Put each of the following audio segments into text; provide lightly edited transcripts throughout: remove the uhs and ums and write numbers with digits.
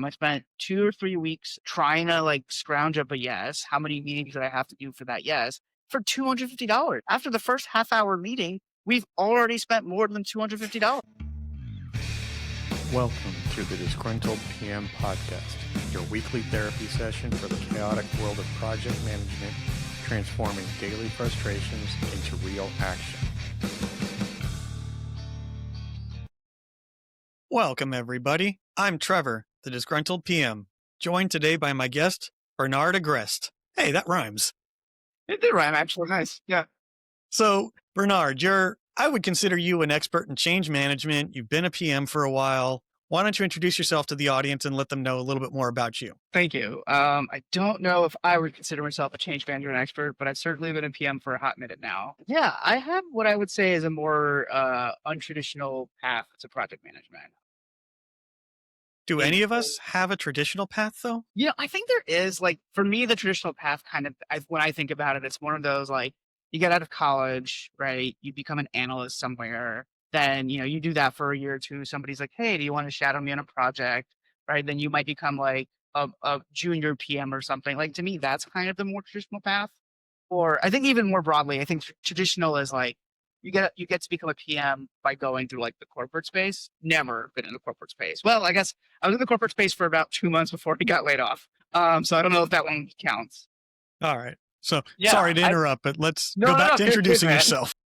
I spent 2 or 3 weeks trying to scrounge up a yes. How many meetings did I have to do for that yes? For $250. After the first half hour meeting, we've already spent more than $250. Welcome to the Disgruntled PM podcast, your weekly therapy session for the chaotic world of project management, transforming daily frustrations into real action. Welcome, everybody. I'm Trevor, the Disgruntled PM, joined today by my guest, Bernard Agrest. Hey, that rhymes. It did rhyme, actually. Nice. Yeah. So, Bernard, I would consider you an expert in change management. You've been a PM for a while. Why don't you introduce yourself to the audience and let them know a little bit more about you? Thank you. I don't know if I would consider myself a change manager and expert, but I've certainly been a PM for a hot minute now. Yeah, I have what I would say is a more untraditional path to project management. Do any of us have a traditional path, though? Yeah, I think there is. For me, the traditional path when I think about it, it's one of those you get out of college, right? You become an analyst somewhere. Then, you do that for a year or two. Somebody's like, hey, do you want to shadow me on a project? Right. Then you might become like a junior PM or something. To me, that's kind of the more traditional path. Or I think even more broadly, I think traditional is you get to become a PM by going through the corporate space. Never been in the corporate space. Well, I guess I was in the corporate space for about 2 months before he got laid off. So I don't know if that one counts. All right. So Yeah, sorry to interrupt, but let's no, go no, back no, to good, introducing man. yourself.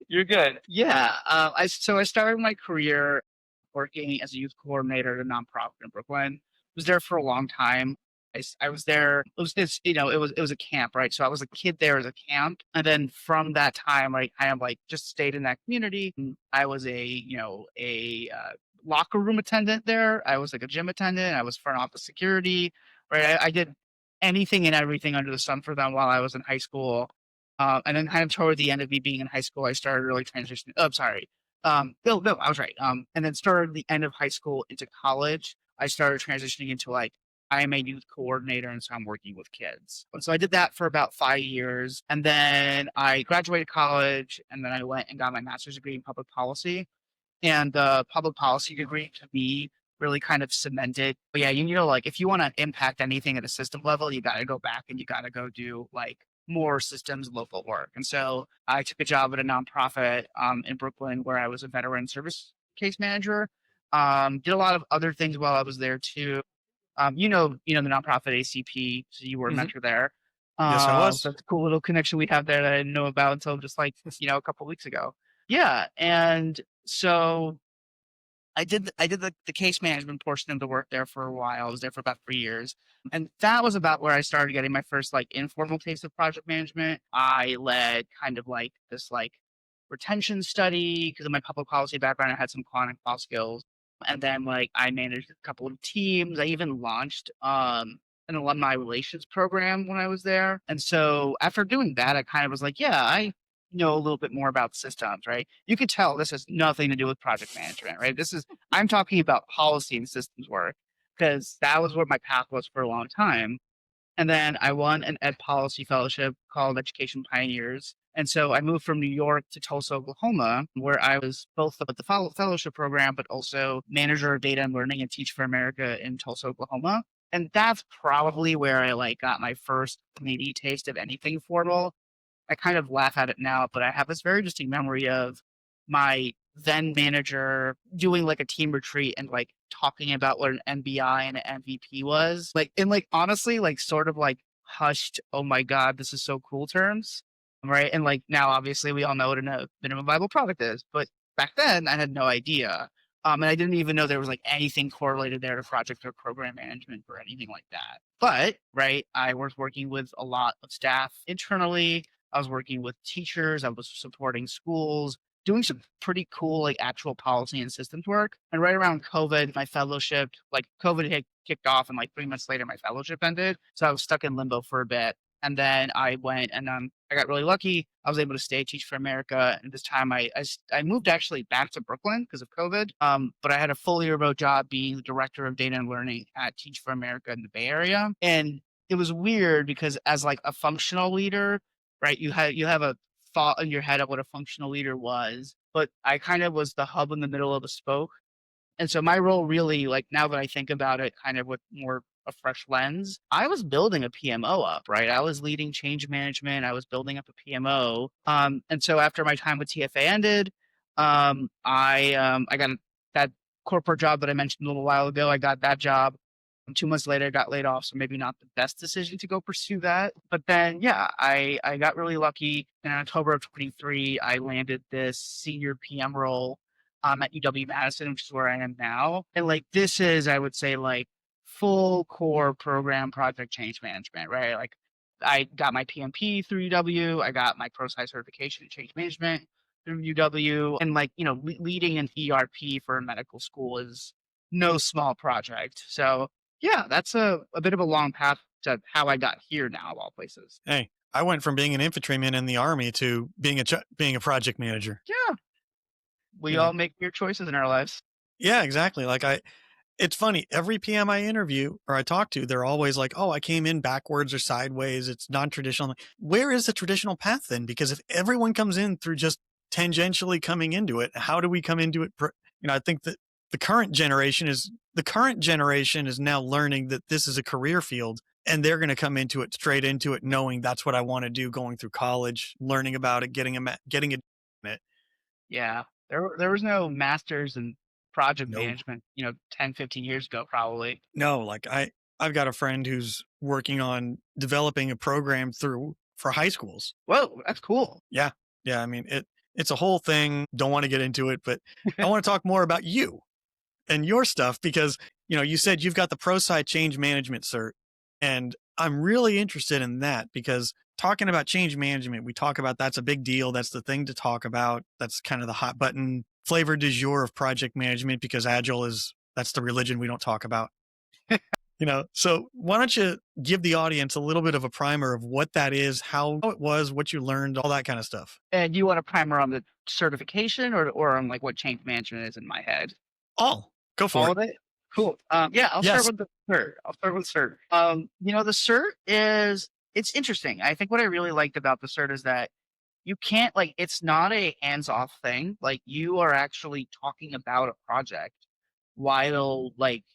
You're good. Yeah. I started my career working as a youth coordinator at a nonprofit in Brooklyn. Was there for a long time. I was there. It was this, it was a camp, right? So I was a kid there as a camp, and then from that time, I kind of just stayed in that community. And I was a locker room attendant there. I was like a gym attendant. I was front office security, right? I did anything and everything under the sun for them while I was in high school. And then kind of toward the end of me being in high school, I started really transitioning. Oh, sorry. No, I was right. And then started the end of high school into college. I started transitioning into I am a youth coordinator, and so I'm working with kids. And so I did that for about 5 years, and then I graduated college, and then I went and got my master's degree in public policy. And the public policy degree to me really kind of cemented. But yeah, if you want to impact anything at a system level, you got to go back and you got to go do more systems local work. And so I took a job at a nonprofit in Brooklyn where I was a veteran service case manager. Did a lot of other things while I was there too. The nonprofit ACP, so you were a mentor there. Yes, I was. That's a cool little connection we have there that I didn't know about until just a couple of weeks ago. Yeah, and so I did the case management portion of the work there for a while. I was there for about 3 years. And that was about where I started getting my first informal taste of project management. I led kind of this retention study because of my public policy background. I had some quant and qual skills. And then I managed a couple of teams. I even launched an alumni relations program when I was there. And so after doing that, I kind of was like, yeah, I know a little bit more about systems, right? You could tell this has nothing to do with project management, right? I'm talking about policy and systems work because that was what my path was for a long time. And then I won an ed policy fellowship called Education Pioneers. And so I moved from New York to Tulsa, Oklahoma, where I was both with the fellowship program, but also manager of data and learning and Teach for America in Tulsa, Oklahoma. And that's probably where I got my first maybe taste of anything formal. I kind of laugh at it now, but I have this very distinct memory of my then manager doing a team retreat and talking about what an MBI and an MVP was. Honestly, sort of hushed, oh my God, this is so cool terms. Right. And now obviously we all know what a minimum viable product is. But back then I had no idea. And I didn't even know there was anything correlated there to project or program management or anything like that. But right, I was working with a lot of staff internally. I was working with teachers. I was supporting schools, doing some pretty cool actual policy and systems work. And right around COVID, my fellowship, COVID had kicked off, and 3 months later, my fellowship ended. So I was stuck in limbo for a bit. And then I went and I got really lucky. I was able to stay Teach for America. And this time I moved actually back to Brooklyn because of COVID. But I had a fully remote job being the director of data and learning at Teach for America in the Bay Area. And it was weird because as a functional leader, right, you have a thought in your head of what a functional leader was. But I kind of was the hub in the middle of the spoke. And so my role really, like now that I think about it kind of with more a fresh lens, I was building a PMO up, right? I was leading change management. I was building up a PMO. And so after my time with TFA ended, I got that corporate job that I mentioned a little while ago. I got that job. 2 months later, I got laid off, so maybe not the best decision to go pursue that. But then, yeah, I got really lucky. In October of 23, I landed this senior PM role at UW-Madison, which is where I am now. And like this is, I would say, like full core program project change management, right? Like I got my PMP through UW. I got my ProSci certification in change management through UW. And like, leading an ERP for a medical school is no small project. So yeah, that's a bit of a long path to how I got here now, of all places. Hey, I went from being an infantryman in the Army to being a project manager. Yeah. We all make weird choices in our lives. Yeah, exactly. Like it's funny. Every PM I interview or I talk to, they're always like, oh, I came in backwards or sideways. It's non-traditional. Where is the traditional path then? Because if everyone comes in through just tangentially coming into it, how do we come into it? I think that the current generation is now learning that this is a career field and they're going to come into it straight into it, knowing that's what I want to do, going through college, learning about it, getting it. Yeah. There was no masters in project management, 10, 15 years ago, probably. No, like I've got a friend who's working on developing a program for high schools. Whoa, that's cool. Yeah. Yeah. I mean, it's a whole thing. Don't want to get into it, but I want to talk more about you and your stuff because, you said you've got the ProSci change management cert, and I'm really interested in that because talking about change management, we talk about that's a big deal. That's the thing to talk about. That's kind of the hot button flavor du jour of project management because Agile that's the religion we don't talk about. So why don't you give the audience a little bit of a primer of what that is, how it was, what you learned, all that kind of stuff. And you want a primer on the certification or on like what change management is in my head? All. Go for all of it. Cool. Yeah, I'll start with the cert. The cert it's interesting. I think what I really liked about the cert is that you can't it's not a hands-off thing. Like you are actually talking about a project while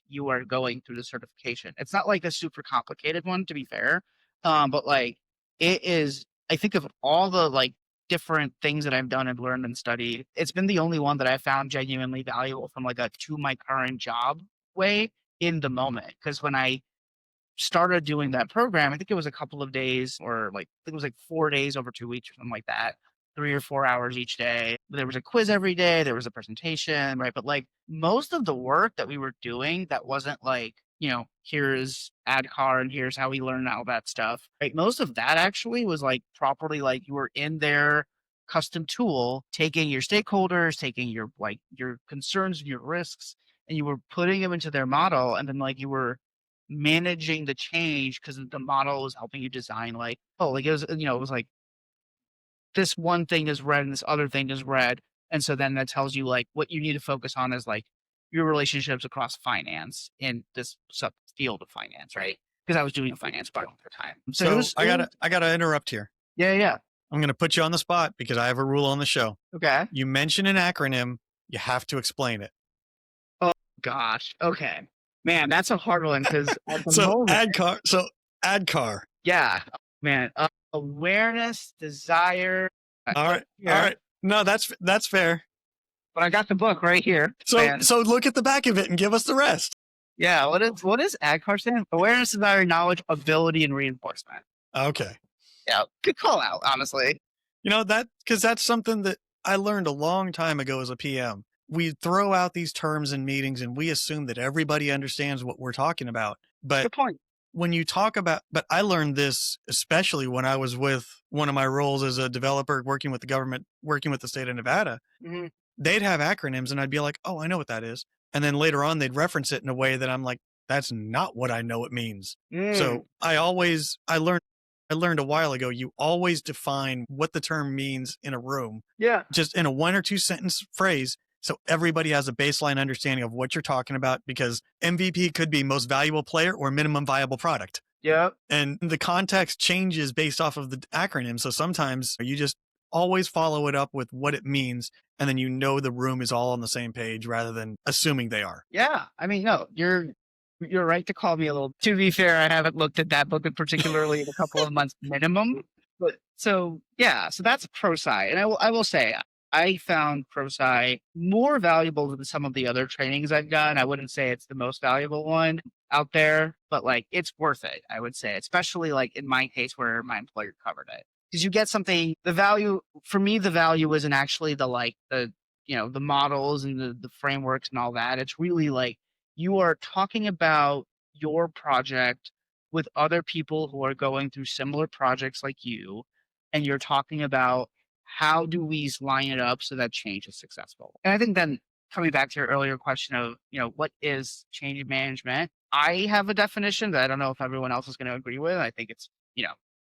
you are going through the certification. It's not like a super complicated one, to be fair. But it is, I think of all the different things that I've done and learned and studied, it's been the only one that I found genuinely valuable from a to my current job way in the moment. Because when I started doing that program, I think it was a couple of days or I think it was 4 days over 2 weeks or something like that, 3 or 4 hours each day. There was a quiz every day. There was a presentation, right? But most of the work that we were doing that wasn't here's ADCAR and here's how we learn all that stuff, right? Most of that actually was properly you were in their custom tool, taking your stakeholders, taking your your concerns and your risks, and you were putting them into their model. And then you were managing the change because the model was helping you design it was, it was this one thing is red and this other thing is red. And so then that tells you what you need to focus on is your relationships across finance in this subfield of finance, right? Because I was doing a finance part at the time. So I gotta interrupt here. Yeah. I'm gonna put you on the spot because I have a rule on the show. Okay. You mention an acronym, you have to explain it. Oh gosh. Okay. Man, that's a hard one because ADCAR. So ADCAR. Yeah, man. Awareness, desire. All right. No, that's fair. But I got the book right here. So look at the back of it and give us the rest. Yeah. What is ADCAR stand? Awareness, desire, knowledge, ability, and reinforcement. Okay. Yeah. Good call out, honestly. Because that's something that I learned a long time ago as a PM. We throw out these terms in meetings and we assume that everybody understands what we're talking about. But good point. When you talk about, but I learned this especially when I was with one of my roles as a developer working with the government, working with the state of Nevada. Mm-hmm. They'd have acronyms and I'd be like, oh, I know what that is. And then later on, they'd reference it in a way that I'm like, that's not what I know it means. So I learned a while ago, you always define what the term means in a room. Yeah. Just in a 1 or 2 sentence phrase. So everybody has a baseline understanding of what you're talking about because MVP could be most valuable player or minimum viable product. Yeah. And the context changes based off of the acronym. So sometimes you just always follow it up with what it means. And then the room is all on the same page rather than assuming they are. Yeah. I mean, no, you're right to call me a little. To be fair, I haven't looked at that book in particularly in a couple of months minimum. But so yeah, so that's ProSci. And I will say I found ProSci more valuable than some of the other trainings I've done. I wouldn't say it's the most valuable one out there, but like it's worth it, I would say, especially like in my case where my employer covered it. Because you get something, the value for me, the value isn't actually the models and the frameworks and all that. It's really like you are talking about your project with other people who are going through similar projects like you, and you're talking about how do we line it up so that change is successful. And I think then coming back to your earlier question of, what is change management? I have a definition that I don't know if everyone else is going to agree with. I think it's,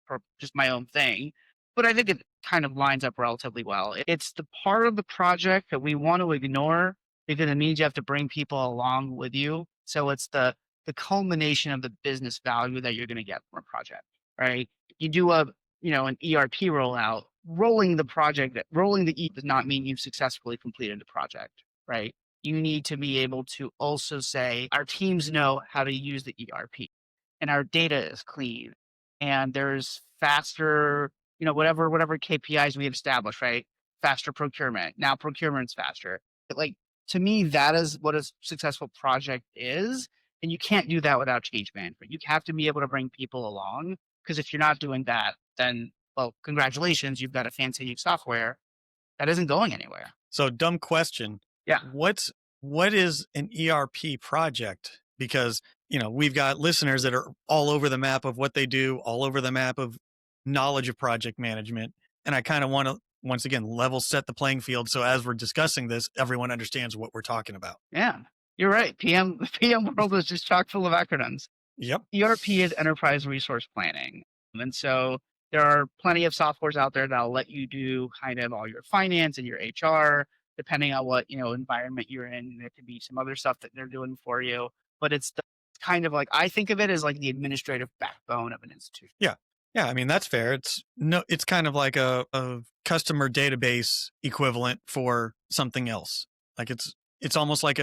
for just my own thing, but I think it kind of lines up relatively well. It's the part of the project that we want to ignore because it means you have to bring people along with you. So it's the culmination of the business value that you're going to get from a project, right? You do an ERP rollout, rolling the E does not mean you've successfully completed the project, right? You need to be able to also say, our teams know how to use the ERP and our data is clean and there's faster, whatever KPIs we have established, right? Faster procurement. Now procurement's faster. But like, to me, that is what a successful project is. And you can't do that without change management. You have to be able to bring people along, because if you're not doing that, then, well, congratulations, you've got a fancy new software that isn't going anywhere. So dumb question. Yeah. What is an ERP project? Because, we've got listeners that are all over the map of what they do, all over the map of knowledge of project management. And I kind of want to, once again, level set the playing field. So as we're discussing this, everyone understands what we're talking about. Yeah, you're right. The PM world is just chock full of acronyms. Yep. ERP is enterprise resource planning. And so there are plenty of softwares out there that'll let you do kind of all your finance and your HR, depending on what, environment you're in. There could be some other stuff that they're doing for you, but it's kind of like, I think of it as like the administrative backbone of an institution. Yeah. Yeah. I mean, that's fair. It's kind of like a customer database equivalent for something else. Like it's almost like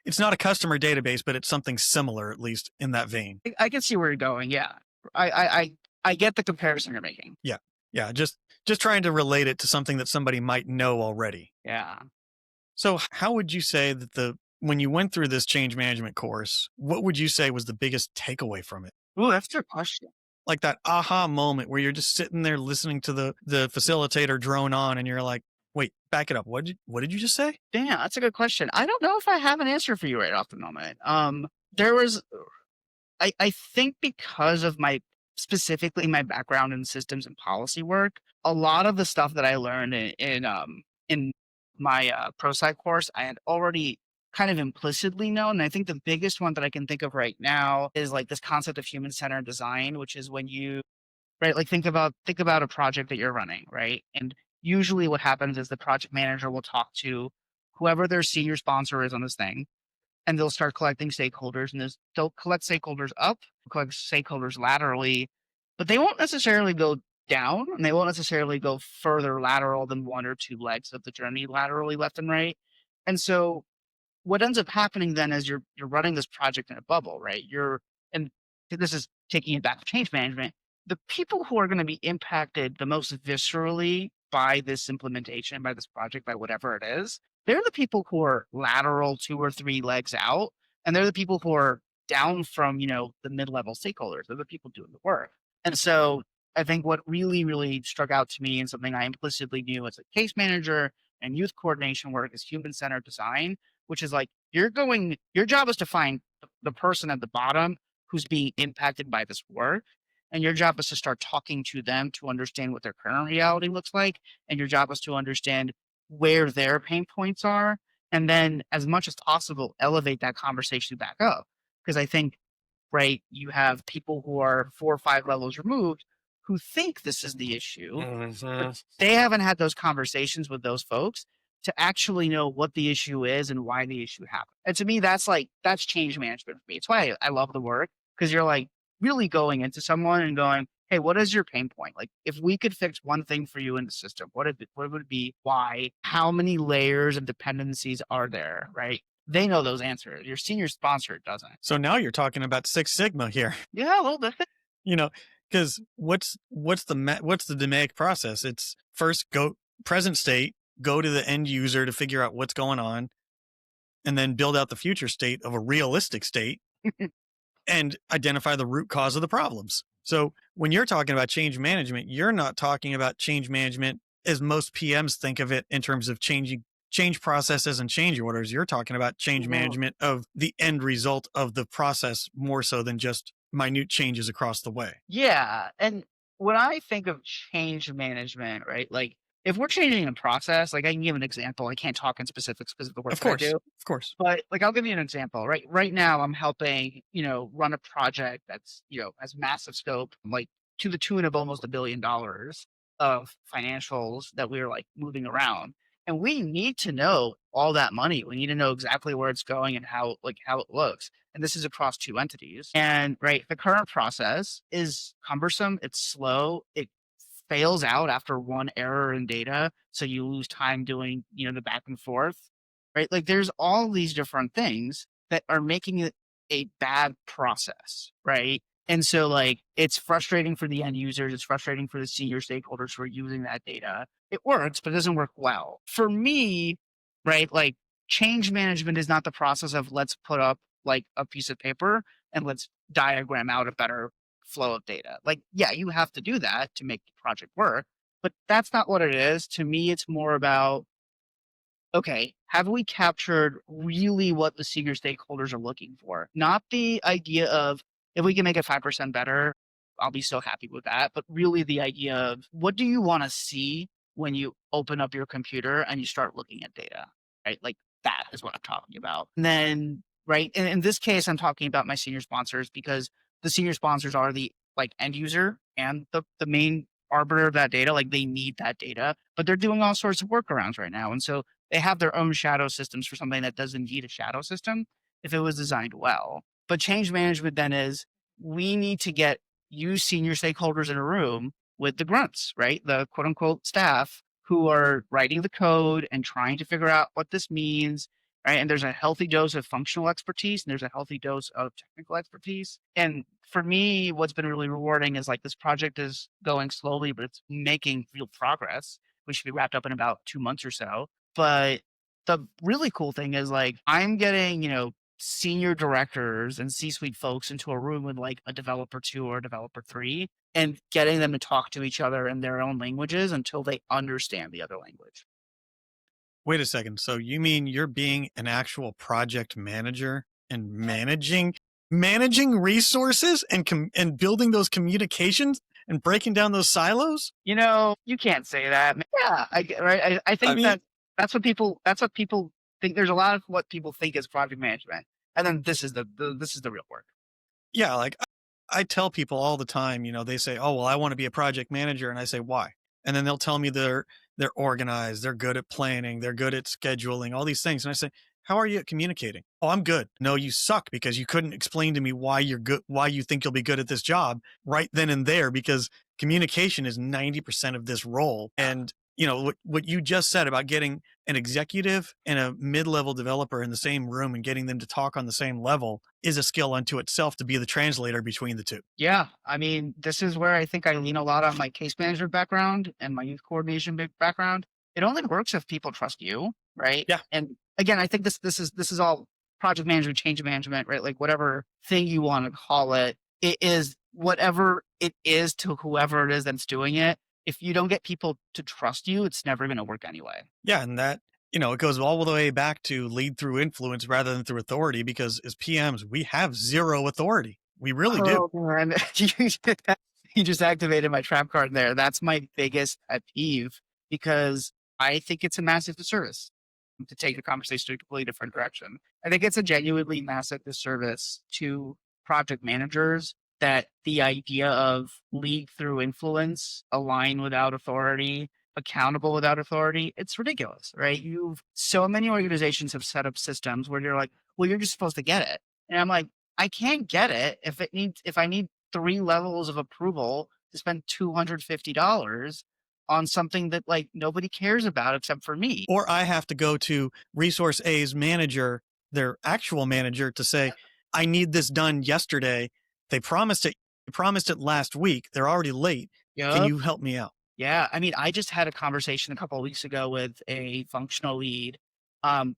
it's not a customer database, but it's something similar, at least in that vein. I can see where you're going. Yeah. I get the comparison you're making. Yeah. Yeah. Just trying to relate it to something that somebody might know already. Yeah. So how would you say that when you went through this change management course, what would you say was the biggest takeaway from it? Oh, that's a good question. Like that aha moment where you're just sitting there listening to the facilitator drone on and you're like, wait, back it up. What did you just say? Yeah, that's a good question. I don't know if I have an answer for you right off the moment. I think because of specifically my background in systems and policy work, a lot of the stuff that I learned in my ProSci course, I had already kind of implicitly known. And I think the biggest one that I can think of right now is like this concept of human-centered design, which is when you, right, like think about a project that you're running, right? And usually what happens is the project manager will talk to whoever their senior sponsor is on this thing, and they'll start collecting stakeholders, and they'll collect stakeholders up, collect stakeholders laterally, but they won't necessarily go down, and they won't necessarily go further lateral than one or two legs of the journey laterally left and right. And so what ends up happening then is you're running this project in a bubble, right? And this is taking it back to change management. The people who are going to be impacted the most viscerally by this implementation, by this project, by whatever it is, they're the people who are lateral 2 or 3 legs out, and they're the people who are down from, the mid-level stakeholders. They're the people doing the work. And so I think what really, really struck out to me and something I implicitly knew as a case manager and youth coordination work is human-centered design, which is like your job is to find the person at the bottom who's being impacted by this work. And your job is to start talking to them to understand what their current reality looks like. And your job is to understand where their pain points are. And then as much as possible, elevate that conversation back up. Because I think, right, you have people who are 4 or 5 levels removed who think this is the issue. But they haven't had those conversations with those folks to actually know what the issue is and why the issue happened. And to me, that's change management for me. It's why I love the work, because you're like really going into someone and going, hey, what is your pain point? Like, if we could fix one thing for you in the system, what would it be? Why? How many layers of dependencies are there? Right? They know those answers. Your senior sponsor doesn't. So now you're talking about Six Sigma here. Yeah, a little bit. Because what's the DMAIC process? It's first go present state, go to the end user to figure out what's going on, and then build out the future state of a realistic state and identify the root cause of the problems. So when you're talking about change management, you're not talking about change management as most PMs think of it in terms of change processes and change orders. You're talking about change management of the end result of the process more so than just minute changes across the way. Yeah. And when I think of change management, right? Like, if we're changing a process, like I can give an example. I can't talk in specifics because of the work that I do. Of course. But like, I'll give you an example. Right now, I'm helping run a project that's has massive scope, like to the tune of almost $1 billion of financials that we're like moving around, and we need to know all that money. We need to know exactly where it's going and how it looks. And this is across 2 entities. And the current process is cumbersome. It's slow. It fails out after one error in data, so you lose time doing the back and forth. Right? Like, there's all these different things that are making it a bad process, right? And so like, it's frustrating for the end users, it's frustrating for the senior stakeholders who are using that data. It works, but it doesn't work well. For me, right, like, change management is not the process of let's put up like a piece of paper and let's diagram out a better flow of data. Like, yeah, you have to do that to make the project work, but that's not what it is. To me, it's more about, okay, have we captured really what the senior stakeholders are looking for? Not the idea of, if we can make it 5% better, I'll be so happy with that. But really the idea of, what do you want to see when you open up your computer and you start looking at data, right? Like, that is what I'm talking about. And then, right, and in this case, I'm talking about my senior sponsors, because the senior sponsors are the end user and the main arbiter of that data. Like, they need that data, but they're doing all sorts of workarounds right now. And so they have their own shadow systems for something that doesn't need a shadow system if it was designed well. But change management then is, we need to get you senior stakeholders in a room with the grunts, right? The quote unquote staff who are writing the code and trying to figure out what this means, right? And there's a healthy dose of functional expertise and there's a healthy dose of technical expertise. And for me, what's been really rewarding is like, this project is going slowly, but it's making real progress. We should be wrapped up in about 2 months or so. But the really cool thing is, like, I'm getting, senior directors and C-suite folks into a room with like a developer 2 or a developer 3 and getting them to talk to each other in their own languages until they understand the other language. Wait a second. So you mean you're being an actual project manager and managing resources and building those communications and breaking down those silos? You can't say that. Yeah, I think that's what people think. There's a lot of what people think is project management, and then this is the real work. Yeah, like I tell people all the time, they say, "Oh, well, I want to be a project manager," and I say, "Why?" And then they'll tell me they're organized, they're good at planning, they're good at scheduling, all these things, and I say, "How are you at communicating?" "Oh, I'm good." "No, you suck because you couldn't explain to me why you're good, why you think you'll be good at this job right then and there, because communication is 90% of this role." And what you just said about getting an executive and a mid-level developer in the same room and getting them to talk on the same level is a skill unto itself, to be the translator between the two. Yeah. I mean, this is where I think I lean a lot on my case management background and my youth coordination background. It only works if people trust you, right? Yeah. And again, I think this is all project management, change management, right? Like, whatever thing you want to call it, it is whatever it is to whoever it is that's doing it. If you don't get people to trust you, it's never going to work anyway. Yeah. And that, it goes all the way back to lead through influence rather than through authority, because as PMs, we have zero authority. We really do. Man. You just activated my trap card there. That's my biggest pet peeve, because I think it's a massive disservice to take the conversation to a completely different direction. I think it's a genuinely massive disservice to project managers that the idea of lead through influence, align without authority, accountable without authority, it's ridiculous, right? So many organizations have set up systems where you're like, well, you're just supposed to get it. And I'm like, I can't get it if I need 3 levels of approval to spend $250 on something that like nobody cares about except for me. Or I have to go to Resource A's manager, their actual manager, to say, I need this done yesterday. They promised it last week. They're already late. Can Yep. you help me out? Yeah. I mean, I just had a conversation a couple of weeks ago with a functional lead um,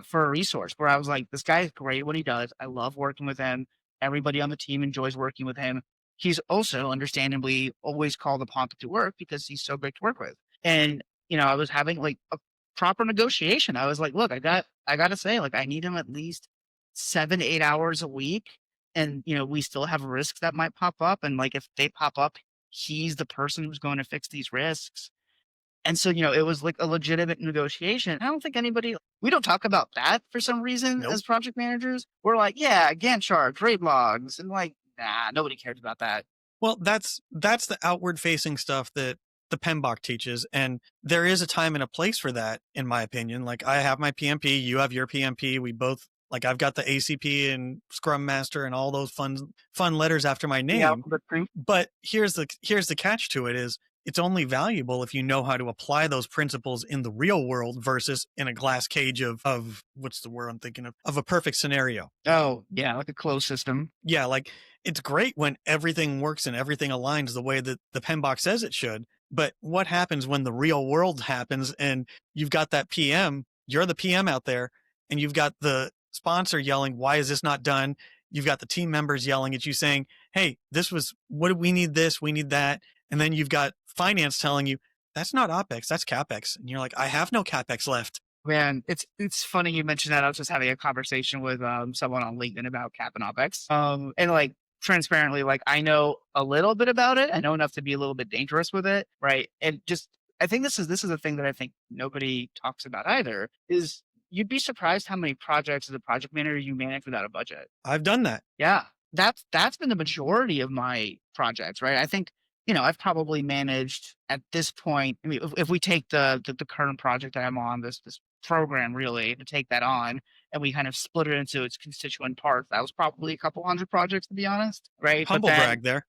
for a resource where I was like, this guy is great at what he does. I love working with him. Everybody on the team enjoys working with him. He's also understandably always called upon to do work because he's so great to work with. And, I was having like a proper negotiation. I was like, look, I got to say, like, I need him at least 7 to 8 hours a week. And, we still have risks that might pop up. And like, if they pop up, he's the person who's going to fix these risks. And so, it was like a legitimate negotiation. I don't think we don't talk about that for some reason Nope. as project managers. We're like, yeah, Gantt charts, rate logs, and like, nah, nobody cares about that. Well, that's the outward facing stuff that the PMBOK teaches. And there is a time and a place for that, in my opinion. Like I have my PMP, you have your PMP. We both, like I've got the ACP and Scrum Master and all those fun letters after my name. But here's the catch to it is it's only valuable if you know how to apply those principles in the real world versus in a glass cage of what's the word I'm thinking of a perfect scenario. Oh, yeah, like a closed system. Yeah, like it's great when everything works and everything aligns the way that the PMBOK says it should. But what happens when the real world happens and you've got that PM, you're the PM out there, and you've got the sponsor yelling, why is this not done? You've got the team members yelling at you saying, hey, what do we need this? We need that. And then you've got finance telling you, that's not OpEx, that's CapEx. And you're like, I have no CapEx left. Man, it's funny you mentioned that. I was just having a conversation with someone on LinkedIn about Cap and OpEx. And like transparently, like I know a little bit about it. I know enough to be a little bit dangerous with it, right? And just I think this is a thing that I think nobody talks about either. Is you'd be surprised how many projects as a project manager you manage without a budget. I've done that. Yeah, that's been the majority of my projects, right? I think I've probably managed at this point. I mean, if we take the current project that I'm on, this program really to take that on, and we kind of split it into its constituent parts, that was probably a couple hundred projects to be honest, right? Humble brag there.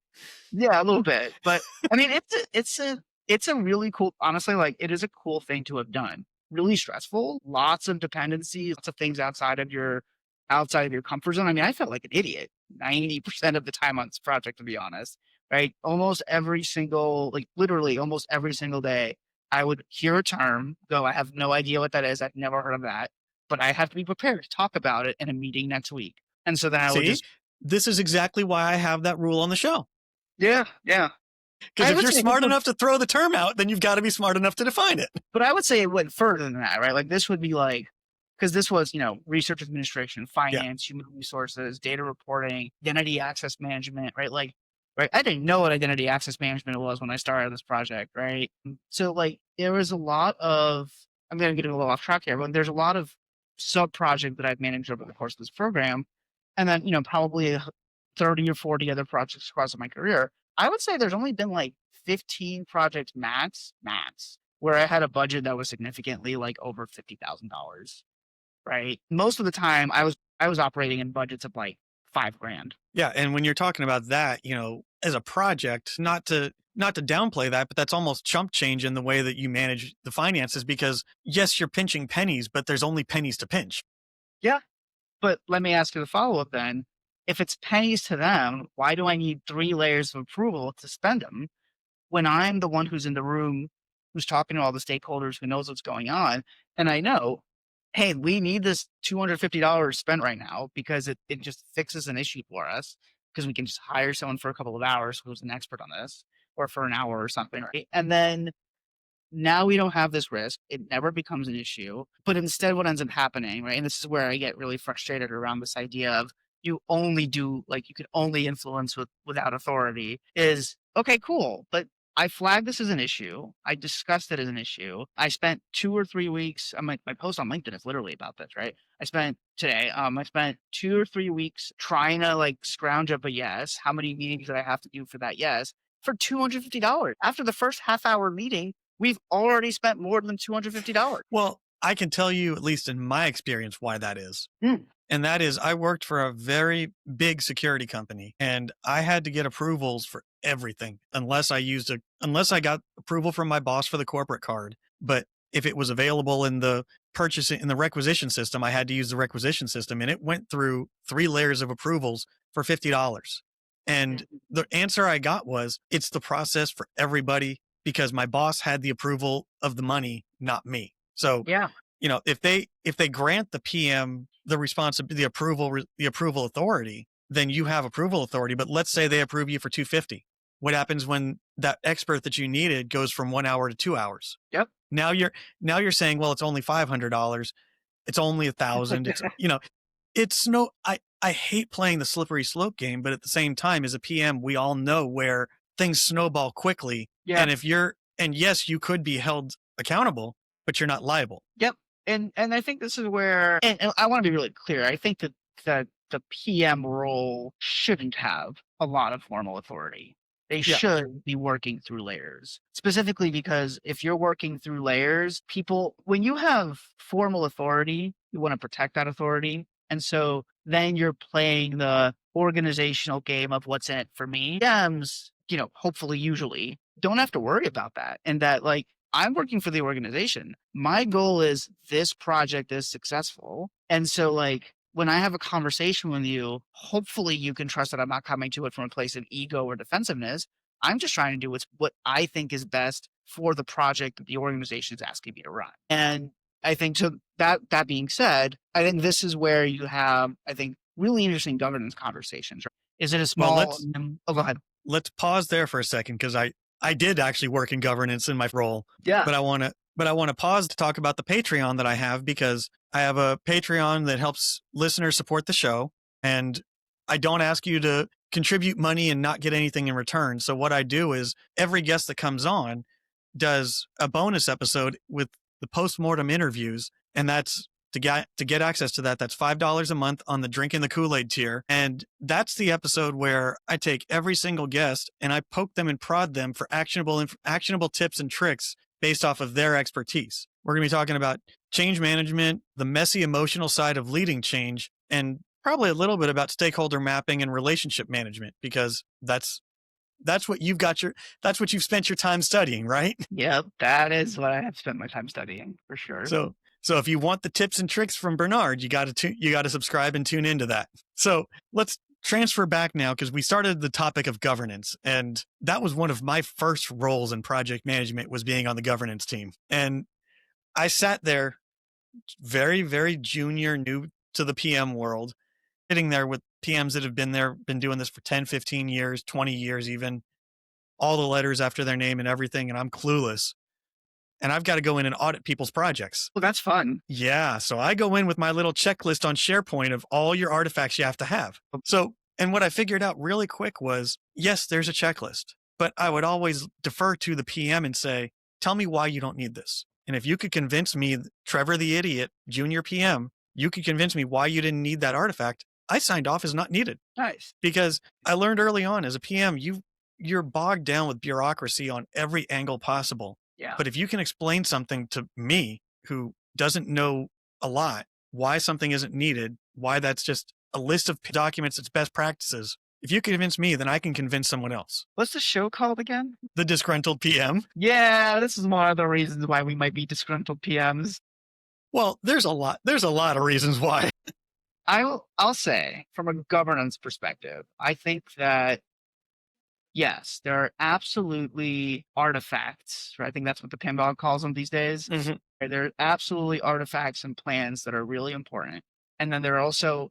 Yeah, a little bit, but I mean, it's a really cool. Honestly, like it is a cool thing to have done. Really stressful, lots of dependencies, lots of things outside of your comfort zone. I mean, I felt like an idiot 90% of the time on this project, to be honest. Right? Almost every single, like literally almost every single day, I would hear a term, go, I have no idea what that is. I've never heard of that, but I have to be prepared to talk about it in a meeting next week. And so then I would just. This is exactly why I have that rule on the show. Yeah, yeah. Because if you're smart enough to throw the term out, then you've got to be smart enough to define it. But I would say it went further than that, right? Like this would be like, because this was, research administration, finance, human resources, data reporting, identity access management, right? Like, right. I didn't know what identity access management was when I started this project, right? So like there was a lot of, I'm going to get a little off track here, but there's a lot of sub projects that I've managed over the course of this program. And then, probably 30 or 40 other projects across my career. I would say there's only been like 15 projects max, where I had a budget that was significantly like over $50,000. Right. Most of the time I was operating in budgets of like $5,000. Yeah. And when you're talking about that, as a project, not to downplay that, but that's almost chump change in the way that you manage the finances, because yes, you're pinching pennies, but there's only pennies to pinch. Yeah. But let me ask you the follow-up then. If it's pennies to them, why do I need 3 layers of approval to spend them when I'm the one who's in the room, who's talking to all the stakeholders, who knows what's going on? And I know, hey, we need this $250 spent right now because it just fixes an issue for us, because we can just hire someone for a couple of hours who's an expert on this, or for an hour or something. Right? And then now we don't have this risk. It never becomes an issue. But instead what ends up happening, right? And this is where I get really frustrated around this idea of you can only influence without authority, is okay, cool. But I flagged this as an issue. I discussed it as an issue. I spent 2 or 3 weeks. My post on LinkedIn is literally about this, right? I spent 2 or 3 weeks trying to like scrounge up a yes. How many meetings did I have to do for that yes? For $250. After the first half-hour meeting, we've already spent more than $250. Well, I can tell you, at least in my experience, why that is. And that is, I worked for a very big security company and I had to get approvals for everything unless I got approval from my boss for the corporate card. But if it was available in the requisition system, I had to use the requisition system, and it went through 3 layers of approvals for $50. And the answer I got was, it's the process for everybody because my boss had the approval of the money, not me. So, Yeah. if they grant the PM the approval authority, then you have approval authority. But let's say they approve you for $250. What happens when that expert that you needed goes from 1 hour to 2 hours? Yep. Now you're saying, well, it's only $500. It's only $1,000. It's I hate playing the slippery slope game, but at the same time, as a PM, we all know where things snowball quickly. Yeah. And yes, you could be held accountable, but you're not liable. Yep. And I think this is where, and I want to be really clear. I think that the PM role shouldn't have a lot of formal authority. They should be working through layers, specifically because if you're working through layers, when you have formal authority, you want to protect that authority. And so then you're playing the organizational game of what's in it for me. PMs, hopefully, usually don't have to worry about that. And that, like, I'm working for the organization. My goal is this project is successful. And so, like, when I have a conversation with you, hopefully you can trust that I'm not coming to it from a place of ego or defensiveness. I'm just trying to do what I think is best for the project that the organization is asking me to run. And I think, so that being said, I think this is where you have, I think, really interesting governance conversations. Right? Is it a small? Go ahead. Let's pause there for a second, because I did actually work in governance in my role. Yeah. But I want to pause to talk about the Patreon that I have, because I have a Patreon that helps listeners support the show. And I don't ask you to contribute money and not get anything in return. So what I do is every guest that comes on does a bonus episode with the postmortem interviews. And that's to get access to that. That's $5 a month on the Drinking the Kool-Aid tier. And that's the episode where I take every single guest and I poke them and prod them for actionable tips and tricks based off of their expertise. We're going to be talking about change management, the messy emotional side of leading change, and probably a little bit about stakeholder mapping and relationship management, because that's what that's what you've spent your time studying, right? Yep, that is what I have spent my time studying, for sure. So if you want the tips and tricks from Bernard, you got to subscribe and tune into that. So let's transfer back now, because we started the topic of governance, and that was one of my first roles in project management, was being on the governance team. And I sat there very, very junior, new to the PM world, sitting there with PMs that have been doing this for 10, 15 years, 20 years even, all the letters after their name and everything, and I'm clueless. And I've got to go in and audit people's projects. Well, that's fun. Yeah. So I go in with my little checklist on SharePoint of all your artifacts you have to have. So, and what I figured out really quick was, yes, there's a checklist, but I would always defer to the PM and say, tell me why you don't need this. And if you could convince me, Trevor the idiot, junior PM, you could convince me why you didn't need that artifact, I signed off as not needed. Nice. Because I learned early on, as a PM, you're bogged down with bureaucracy on every angle possible. Yeah. But if you can explain something to me, who doesn't know a lot, why something isn't needed, why that's just a list of documents that's best practices, if you convince me, then I can convince someone else. What's the show called again? The Disgruntled PM. Yeah, this is one of the reasons why we might be disgruntled PMs. Well, there's a lot of reasons why. I'll say, from a governance perspective, I think that, yes, there are absolutely artifacts, right? I think that's what the pinball calls them these days. Mm-hmm. Right? There are absolutely artifacts and plans that are really important. And then there are also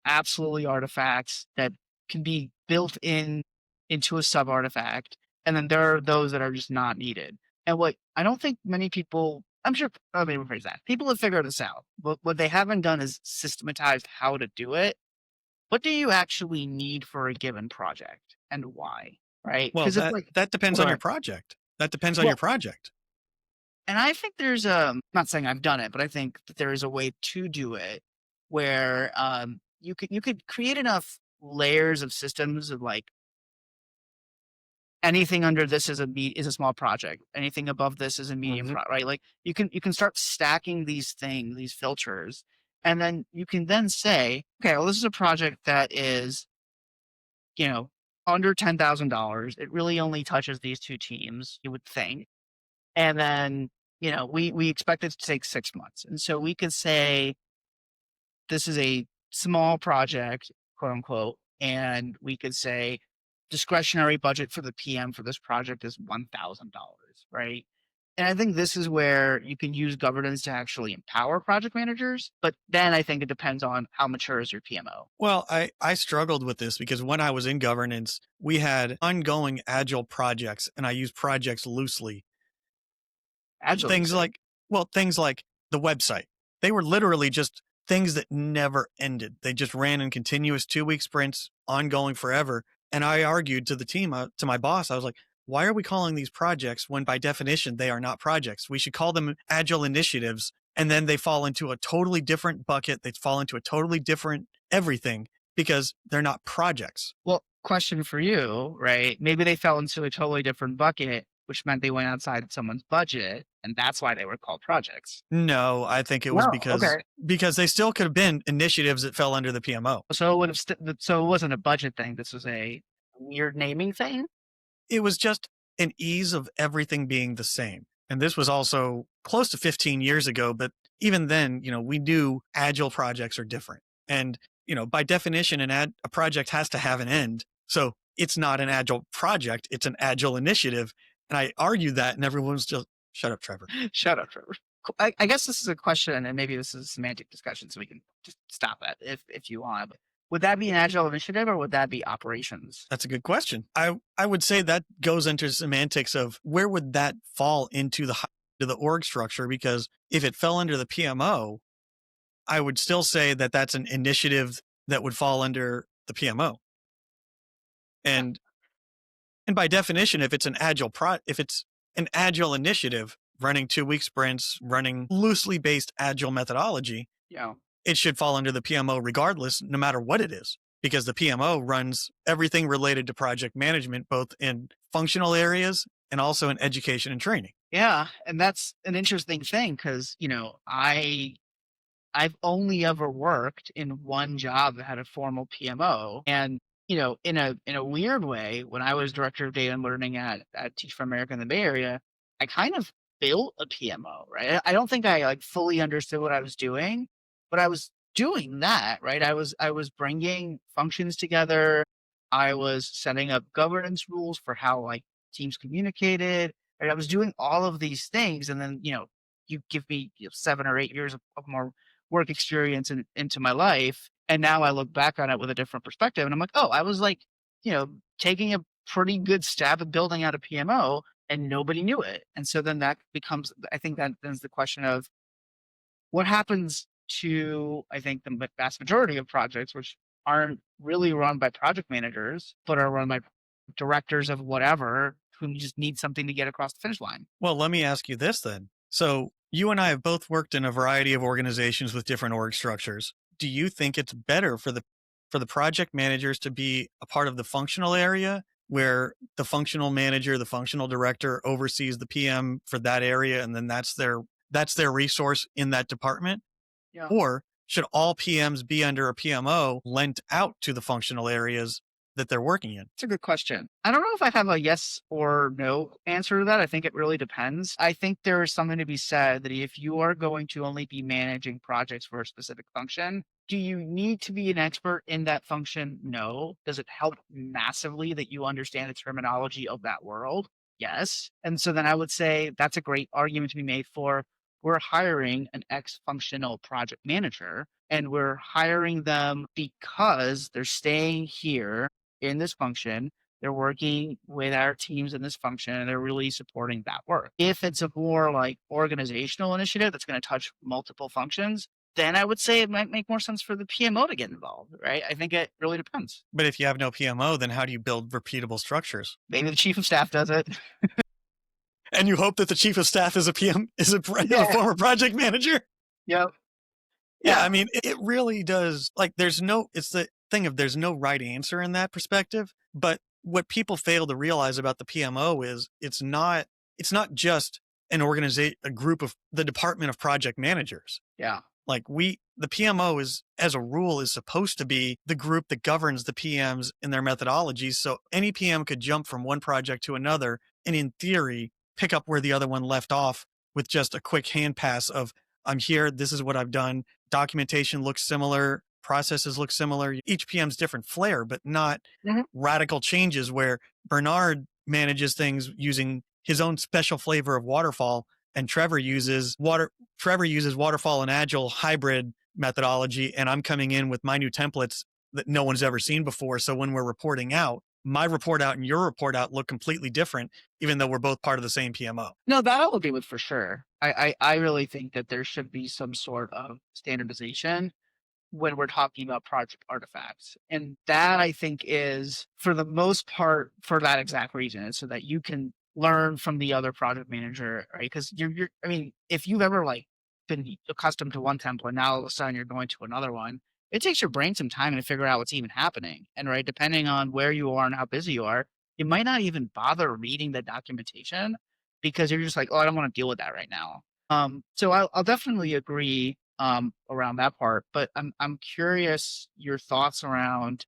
absolutely artifacts that can be built into a sub artifact. And then there are those that are just not needed. And what I don't think many people, I'm sure, let me rephrase that. People have figured this out. But what they haven't done is systematized how to do it. What do you actually need for a given project and why? Right? Well, that depends on your project. That depends on your project. And I think there's not saying I've done it, but I think that there is a way to do it where you could create enough layers of systems of, like, anything under this is a small project. Anything above this is a medium, right? Like you can start stacking these filters, And then you can then say, okay, well, this is a project that is, under $10,000. It really only touches these two teams, you would think. And then, we expect it to take 6 months. And so we could say this is a small project, quote unquote, and we could say discretionary budget for the PM for this project is $1,000, right? And I think this is where you can use governance to actually empower project managers. But then I think it depends on how mature is your PMO. Well, I struggled with this because when I was in governance, we had ongoing agile projects, and I use projects loosely. Agile Things like the website. They were literally just things that never ended. They just ran in continuous 2-week sprints, ongoing forever. And I argued to the team, to my boss, I was like, why are we calling these projects when by definition they are not projects? We should call them agile initiatives. And then they fall into a totally different bucket. They fall into a totally different everything because they're not projects. Well, question for you, right? Maybe they fell into a totally different bucket, which meant they went outside someone's budget, and that's why they were called projects. No, I think it was because they still could have been initiatives that fell under the PMO. So it would have so it wasn't a budget thing. This was a weird naming thing. It was just an ease of everything being the same. And this was also close to 15 years ago, but even then, we knew agile projects are different. And, by definition, a project has to have an end. So it's not an agile project, it's an agile initiative. And I argued that, and everyone's just, shut up, Trevor. Shut up, Trevor. I guess this is a question, and maybe this is a semantic discussion, so we can just stop that if you want. But would that be an agile initiative, or would that be operations? That's a good question. I would say that goes into semantics of where would that fall into the org structure, because if it fell under the PMO, I would still say that that's an initiative that would fall under the PMO. And by definition, if it's an agile initiative running 2-week sprints, running loosely based agile methodology, it should fall under the PMO regardless, no matter what it is, because the PMO runs everything related to project management, both in functional areas and also in education and training. Yeah. And that's an interesting thing because, I've only ever worked in one job that had a formal PMO. And, in a weird way, when I was director of data and learning at Teach for America in the Bay Area, I kind of built a PMO, right? I don't think I fully understood what I was doing, but I was doing that, right? I was bringing functions together. I was setting up governance rules for how teams communicated. Right? I was doing all of these things, and then you give me 7 or 8 years of more work experience into my life, and now I look back on it with a different perspective, and I'm like, oh, I was taking a pretty good stab at building out a PMO, and nobody knew it. And so then that becomes, I think that then's the question of what happens to, I think, the vast majority of projects, which aren't really run by project managers, but are run by directors of whatever, who just need something to get across the finish line. Well, let me ask you this then. So you and I have both worked in a variety of organizations with different org structures. Do you think it's better for the project managers to be a part of the functional area, where the functional manager, the functional director oversees the PM for that area, and then that's their resource in that department? Yeah. Or should all PMs be under a PMO lent out to the functional areas that they're working in? It's a good question. I don't know if I have a yes or no answer to that. I think it really depends. I think there is something to be said that if you are going to only be managing projects for a specific function, do you need to be an expert in that function? No. Does it help massively that you understand the terminology of that world? Yes. And so then I would say that's a great argument to be made for, we're hiring an ex-functional project manager, and we're hiring them because they're staying here in this function. They're working with our teams in this function, and they're really supporting that work. If it's a more organizational initiative that's going to touch multiple functions, then I would say it might make more sense for the PMO to get involved, right? I think it really depends. But if you have no PMO, then how do you build repeatable structures? Maybe the chief of staff does it. And you hope that the chief of staff is a former project manager? Yep. Yeah, I mean, it really does. It's the thing of there's no right answer in that perspective. But what people fail to realize about the PMO is it's not just an organization, a group of the department of project managers. Yeah. Like the PMO is, as a rule, is supposed to be the group that governs the PMs and their methodologies. So any PM could jump from one project to another and in theory, pick up where the other one left off with just a quick hand pass of, I'm here, this is what I've done. Documentation looks similar, processes look similar. Each PM's different flair, but not radical changes where Bernard manages things using his own special flavor of waterfall, and Trevor uses waterfall and agile hybrid methodology, and I'm coming in with my new templates that no one's ever seen before. So when we're reporting out, my report out and your report out look completely different, even though we're both part of the same PMO. No, that I'll agree with for sure. I really think that there should be some sort of standardization when we're talking about project artifacts. And that I think is, for the most part, for that exact reason, is so that you can learn from the other project manager, right? Because I mean, if you've ever like been accustomed to one template, now all of a sudden you're going to another one, it takes your brain some time to figure out what's even happening. And right, depending on where you are and how busy you are, you might not even bother reading the documentation because you're just like, oh, I don't want to deal with that right now. So I'll definitely agree around that part, but I'm curious your thoughts around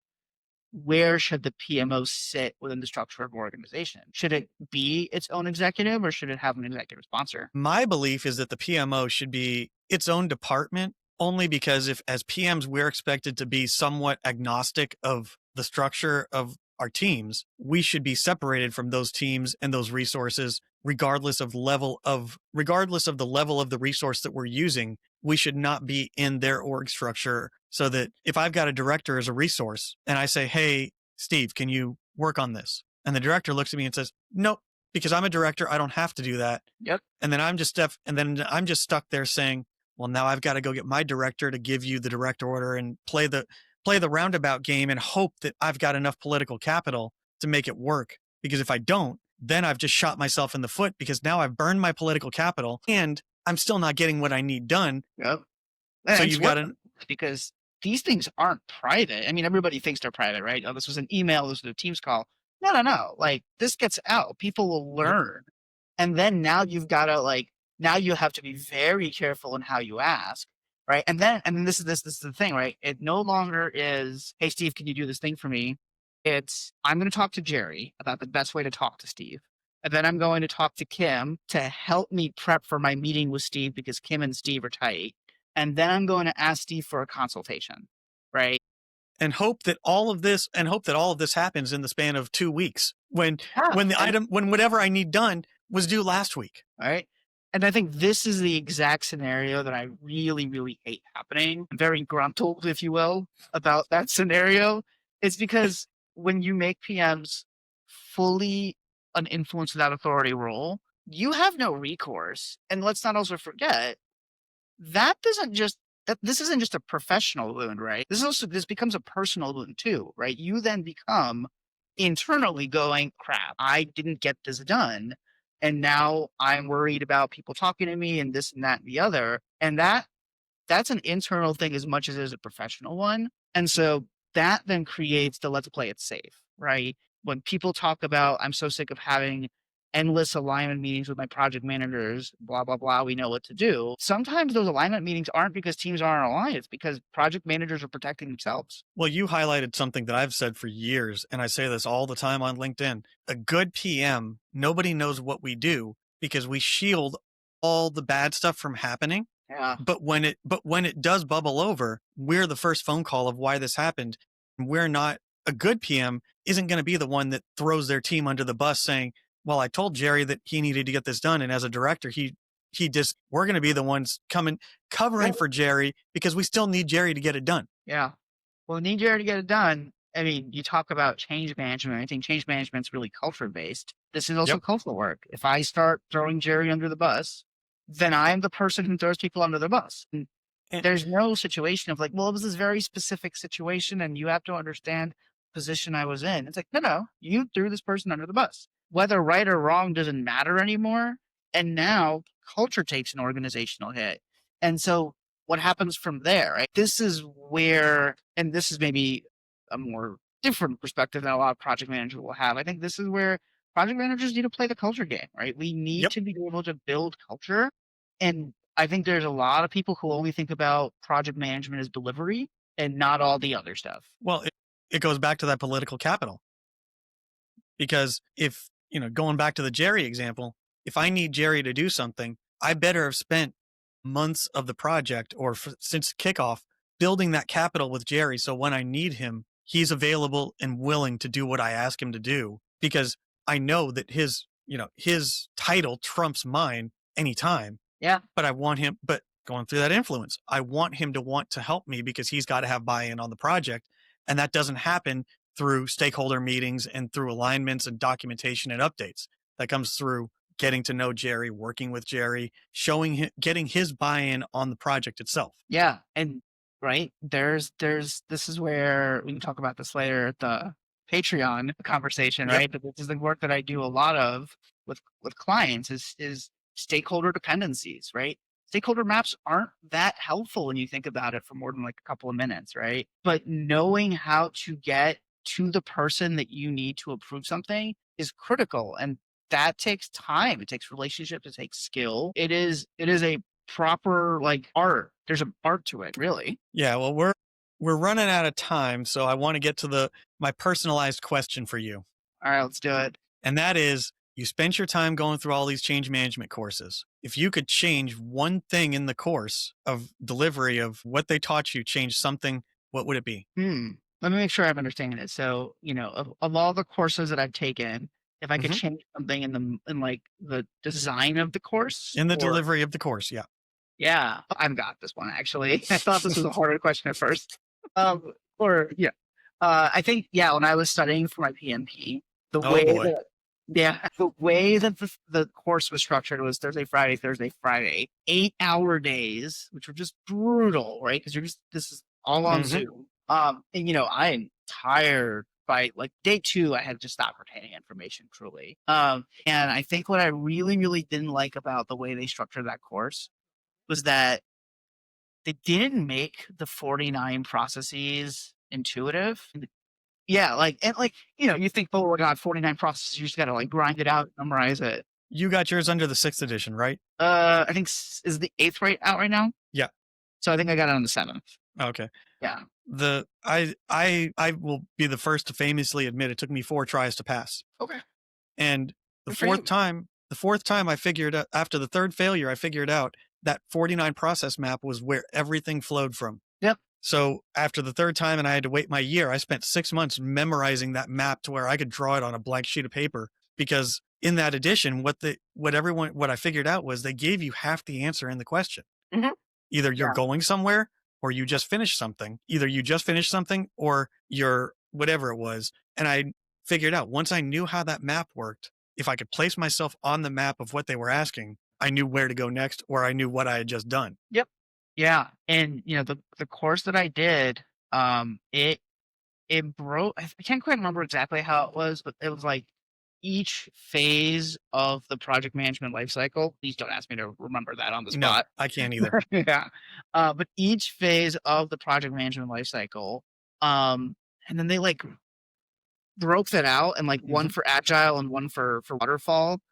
where should the PMO sit within the structure of organization? Should it be its own executive or should it have an executive sponsor? My belief is that the PMO should be its own department, only because if as PMs, we're expected to be somewhat agnostic of the structure of our teams, we should be separated from those teams and those resources, regardless of the level of the resource that we're using. We should not be in their org structure, so that if I've got a director as a resource and I say, hey, Steve, can you work on this? And the director looks at me and says, nope, because I'm a director, I don't have to do that. Yep. And then I'm just stuck there saying, well, now I've got to go get my director to give you the direct order and play the roundabout game and hope that I've got enough political capital to make it work. Because if I don't, then I've just shot myself in the foot, because now I've burned my political capital and I'm still not getting what I need done. Yep. So you've got to, because these things aren't private. I mean, everybody thinks they're private, right? Oh, this was an email, this was a Teams call. No. Like, this gets out. People will learn. And then now you've got to now you have to be very careful in how you ask, right? And then this is the thing, right? It no longer is, hey, Steve, can you do this thing for me? It's, I'm going to talk to Jerry about the best way to talk to Steve. And then I'm going to talk to Kim to help me prep for my meeting with Steve because Kim and Steve are tight. And then I'm going to ask Steve for a consultation, right? And hope that all of this happens in the span of 2 weeks when whatever I need done was due last week. Right. And I think this is the exact scenario that I really, really hate happening. I'm very gruntled, if you will, about that scenario. It's because when you make PMs fully an influence without authority role, you have no recourse. And let's not also forget, this isn't just a professional wound, right? This becomes a personal wound too, right? You then become internally going, crap, I didn't get this done. And now I'm worried about people talking to me and this and that and the other. And that's an internal thing as much as it is a professional one. And so that then creates the let's play it safe, right? When people talk about, I'm so sick of having endless alignment meetings with my project managers, blah, blah, blah, we know what to do. Sometimes those alignment meetings aren't because teams aren't aligned. It's because project managers are protecting themselves. Well, you highlighted something that I've said for years, and I say this all the time on LinkedIn. A good PM, nobody knows what we do because we shield all the bad stuff from happening. Yeah. But when it does bubble over, we're the first phone call of why this happened. We're not, a good PM isn't going to be the one that throws their team under the bus saying, well, I told Jerry that he needed to get this done. And as a director, we're going to be the ones covering for Jerry because we still need Jerry to get it done. Yeah. Well, need Jerry to get it done. I mean, you talk about change management. I think change management's really culture based. This is also cultural work. If I start throwing Jerry under the bus, then I'm the person who throws people under the bus. And there's no situation of like, well, it was this very specific situation and you have to understand the position I was in. It's like, no, you threw this person under the bus. Whether right or wrong doesn't matter anymore. And now culture takes an organizational hit. And so what happens from there, right? This is where, and this is maybe a more different perspective than a lot of project managers will have. I think this is where project managers need to play the culture game, right? We need to be able to build culture. And I think there's a lot of people who only think about project management as delivery and not all the other stuff. Well, it goes back to that political capital. Because if, going back to the Jerry example, if I need Jerry to do something, I better have spent months of the project or since kickoff building that capital with Jerry. So when I need him, he's available and willing to do what I ask him to do, because I know that his title trumps mine anytime. Yeah. But I want him, but going through that influence, I want him to want to help me because he's got to have buy-in on the project. And that doesn't happen through stakeholder meetings and through alignments and documentation and updates. That comes through getting to know Jerry, working with Jerry, showing him, getting his buy-in on the project itself. Yeah. And right, this is where we can talk about this later at the Patreon conversation, Yep. right? But this is the work that I do a lot of with clients is stakeholder dependencies, right? Stakeholder maps aren't that helpful when you think about it for more than like a couple of minutes, right? But knowing how to get to the person that you need to approve something is critical. And that takes time. It takes relationships. It takes skill. It is a proper like art. There's an art to it, really. Yeah. Well, we're running out of time. So I want to get to my personalized question for you. All right, let's do it. And that is, you spent your time going through all these change management courses. If you could change one thing in the course of delivery of what they taught you, change something, what would it be? Let me make sure I'm understanding it. So, of all the courses that I've taken, if I could change something in like the design of the course, in the delivery of the course, yeah. Yeah, I've got this one actually. I thought this was a harder question at first. I think when I was studying for my PMP, the way that the course was structured was Thursday, Friday, 8-hour days, which were just brutal, right? Because this is all on Zoom. And I'm tired by like day 2, I had just stopped retaining information truly. And I think what I really, really didn't like about the way they structured that course was that they didn't make the 49 processes intuitive. Yeah, you think, oh my God, 49 processes, you just gotta like grind it out, memorize it. You got yours under the 6th edition, right? I think is the 8th out right now? Yeah. So I think I got it on the 7th. Okay. Yeah. I will be the first to famously admit it took me 4 tries to pass. Okay. And the fourth time I figured out, after the 3rd failure, I figured out that 49 process map was where everything flowed from. Yep. So after the 3rd time and I had to wait my year, I spent 6 months memorizing that map to where I could draw it on a blank sheet of paper, because in that edition, what I figured out was they gave you half the answer in the question. Either you're going somewhere or you just finished something. Either you just finished something or you're whatever it was. And I figured out, once I knew how that map worked, if I could place myself on the map of what they were asking, I knew where to go next, or I knew what I had just done. Yep. Yeah. And the course that I did, it broke. I can't quite remember exactly how it was, but it was like each phase of the project management lifecycle. Please don't ask me to remember that on the spot. No, I can't either. Yeah. But each phase of the project management lifecycle, and then they like broke that out, and like one for agile and one for waterfall.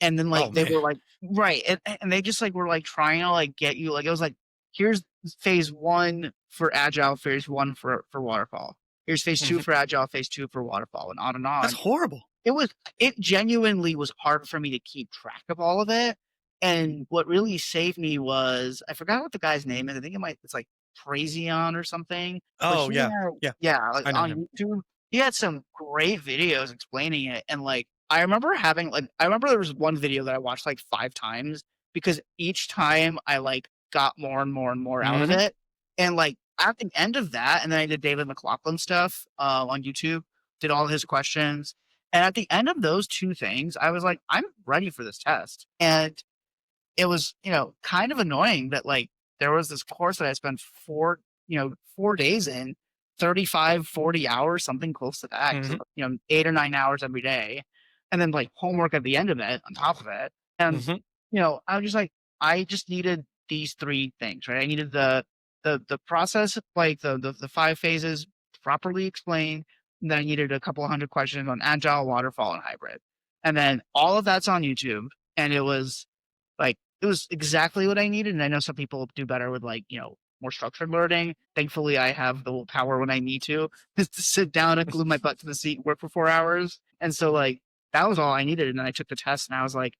And then like they were like, right. And they just like were like trying to like get you, like, it was like, here's phase 1 for agile, phase 1 for waterfall. Here's phase 2 for agile, phase 2 for waterfall, and on and on. That's horrible. It genuinely was hard for me to keep track of all of it. And what really saved me was, I forgot what the guy's name is. I think it's like Prazion or something. Oh, yeah. Like on YouTube, he had some great videos explaining it. And like, I remember there was one video that I watched like 5 times, because each time I like got more and more and more out of it. And like at the end of that, and then I did David McLaughlin stuff on YouTube, did all his questions. And at the end of those 2 things, I was like, I'm ready for this test. And it was, kind of annoying that like there was this course that I spent 4 days in, 35, 40 hours, something close to that, 8 or 9 hours every day. And then like homework at the end of it, on top of it. And, I was just like, I just needed these 3 things, right? I needed the process, like the 5 phases properly explained. And then I needed a couple 100 questions on agile, waterfall, and hybrid. And then all of that's on YouTube. And it was it was exactly what I needed. And I know some people do better with like, more structured learning. Thankfully, I have the willpower when I need to, is to sit down and glue my butt to the seat, work for 4 hours. And so like, that was all I needed. And then I took the test and I was like,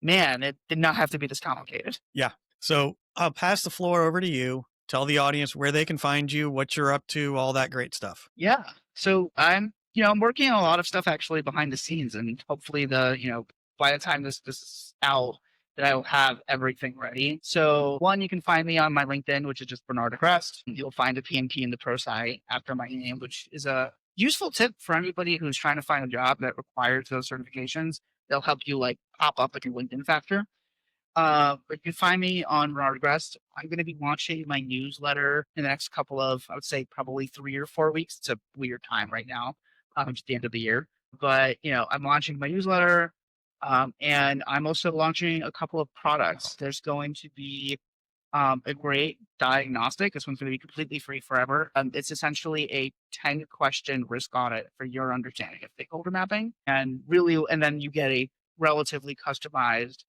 man, it did not have to be this complicated. Yeah. So I'll pass the floor over to you. Tell the audience where they can find you, what you're up to, all that great stuff. Yeah. So I'm working on a lot of stuff actually behind the scenes, and hopefully by the time this is out, that I will have everything ready. So one, you can find me on my LinkedIn, which is just Bernard Agrest. You'll find a PMP in the pro site after my name, which is a useful tip for anybody who's trying to find a job that requires those certifications. They'll help you like pop up like your LinkedIn factor. But you can find me on Bernard Agrest. I'm going to be launching my newsletter in the next couple of, I would say probably 3 or 4 weeks. It's a weird time right now, it's the end of the year. But, I'm launching my newsletter, and I'm also launching a couple of products. There's going to be a great diagnostic. This one's going to be completely free forever. It's essentially a 10-question risk audit for your understanding of stakeholder mapping. And then you get a relatively customized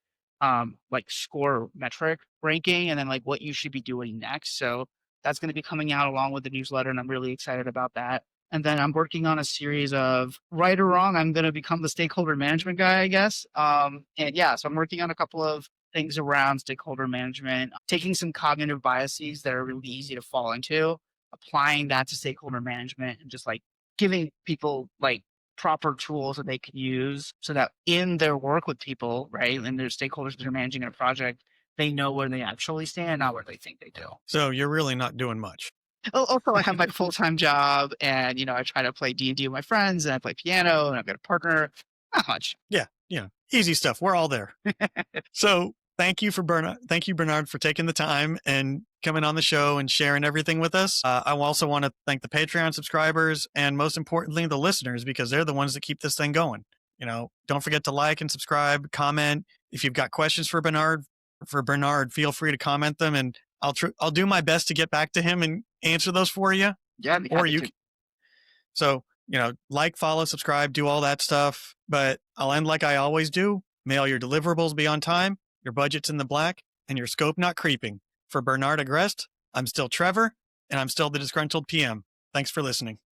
like score metric ranking, and then like what you should be doing next. So that's going to be coming out along with the newsletter, and I'm really excited about that. And then I'm working on a series of, right or wrong, I'm going to become the stakeholder management guy, I guess. And yeah, so I'm working on a couple of things around stakeholder management, taking some cognitive biases that are really easy to fall into, applying that to stakeholder management, and just like giving people like proper tools that they can use so that in their work with people, right, and their stakeholders that are managing a project, they know where they actually stand, not where they think they do. So you're really not doing much. Also, I have my full-time job, and I try to play D&D with my friends, and I play piano, and I've got a partner. Not much. Yeah. Easy stuff. We're all there. So thank you, Bernard, for taking the time and coming on the show and sharing everything with us. I also want to thank the Patreon subscribers and most importantly, the listeners, because they're the ones that keep this thing going. Don't forget to like and subscribe, comment. If you've got questions for Bernard, feel free to comment them, and I'll do my best to get back to him and answer those for you. Yeah, or you. So, like, follow, subscribe, do all that stuff. But I'll end like I always do. May all your deliverables be on time, your budget's in the black, and your scope not creeping. For Bernard Agrest, I'm still Trevor, and I'm still the disgruntled PM. Thanks for listening.